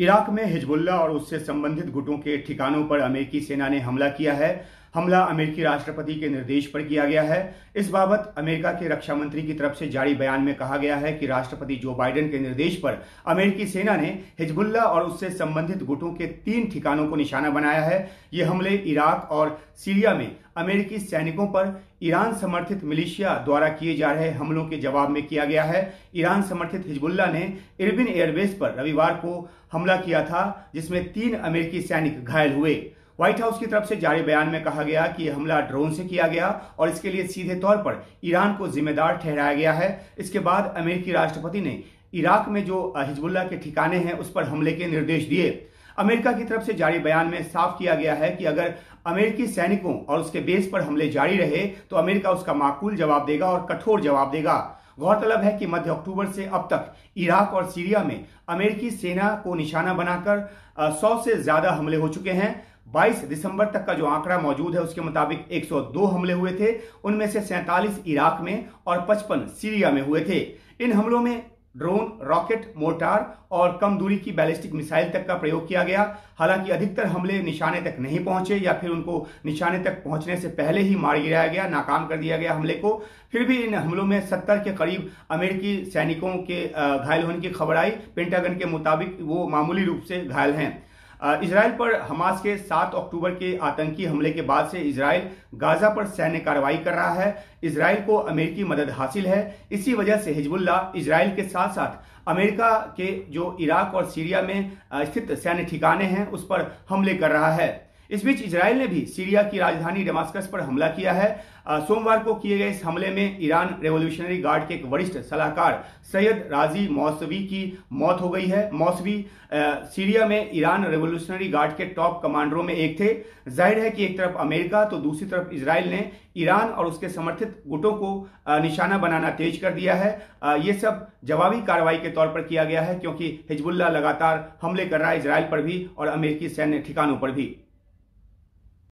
Iraq में Hezbollah और उससे संबंधित गुटों के ठिकानों पर अमेरिकी सेना ने हमला किया है। हमला अमेरिकी राष्ट्रपति के निर्देश पर किया गया है। इस बाबत अमेरिका के रक्षा मंत्री की तरफ से जारी बयान में कहा गया है कि राष्ट्रपति जो बाइडेन के निर्देश पर अमेरिकी सेना ने हिजबुल्लाह और उससे संबंधित गुटों के 3 ठिकानों को निशाना बनाया है। ये हमले इराक और सीरिया में अमेरिकी सैनिकों पर ईरान समर्थित मिलिशिया द्वारा किए जा रहे हमलों के जवाब में किया गया है। ईरान समर्थित हिजबुल्लाह ने इरबिन एयरबेस पर रविवार को हमला किया था, जिसमें 3 अमेरिकी सैनिक घायल हुए। व्हाइट हाउस की तरफ से जारी बयान में कहा गया कि यह हमला ड्रोन से किया गया और इसके लिए सीधे तौर पर ईरान को जिम्मेदार ठहराया गया है। इसके बाद अमेरिकी राष्ट्रपति ने इराक में जो हिजबुल्लाह के ठिकाने हैं उस पर हमले के निर्देश दिए। अमेरिका की तरफ से जारी बयान में साफ किया गया है कि अगर अमेरिकी सैनिकों और उसके बेस पर हमले जारी रहे तो अमेरिका उसका माकूल जवाब देगा और कठोर जवाब देगा। गौरतलब है कि मध्य अक्टूबर से अब तक इराक और सीरिया में अमेरिकी सेना को निशाना बनाकर 100 से ज्यादा हमले हो चुके हैं। 22 दिसंबर तक का जो आंकड़ा मौजूद है उसके मुताबिक 102 हमले हुए थे, उनमें से 47 इराक में और 55 सीरिया में हुए थे। इन हमलों में ड्रोन, रॉकेट, मोर्टार और कम दूरी की बैलिस्टिक मिसाइल तक का प्रयोग किया गया। हालांकि अधिकतर हमले निशाने तक नहीं पहुंचे या फिर उनको निशाने तक पहुंचने से पहले ही मार गिराया गया, नाकाम कर दिया गया हमले को। फिर भी इन हमलों में 70 के करीब अमेरिकी सैनिकों के घायल होने की खबर आई। पेंटागन के मुताबिक वो मामूली रूप से घायल हैं। इजराइल पर हमास के 7 अक्टूबर के आतंकी हमले के बाद से इजराइल गाजा पर सैन्य कार्रवाई कर रहा है। इजराइल को अमेरिकी मदद हासिल है। इसी वजह से हिजबुल्लाह इजराइल के साथ साथ अमेरिका के जो इराक और सीरिया में स्थित सैन्य ठिकाने हैं उस पर हमले कर रहा है। इस बीच इजराइल ने भी सीरिया की राजधानी दमास्कस पर हमला किया है। सोमवार को किए गए इस हमले में ईरान रेवोल्यूशनरी गार्ड के एक वरिष्ठ सलाहकार सैयद राजी मौसवी की मौत हो गई है। मौसवी सीरिया में ईरान रेवोल्यूशनरी गार्ड के टॉप कमांडरों में एक थे। जाहिर है कि एक तरफ अमेरिका तो दूसरी तरफ इजराइल ने ईरान और उसके समर्थित गुटों को निशाना बनाना तेज कर दिया है। ये सब जवाबी कार्रवाई के तौर पर किया गया है, क्योंकि हिजबुल्लाह लगातार हमले कर रहा है इजराइल पर भी और अमेरिकी सैन्य ठिकानों पर भी।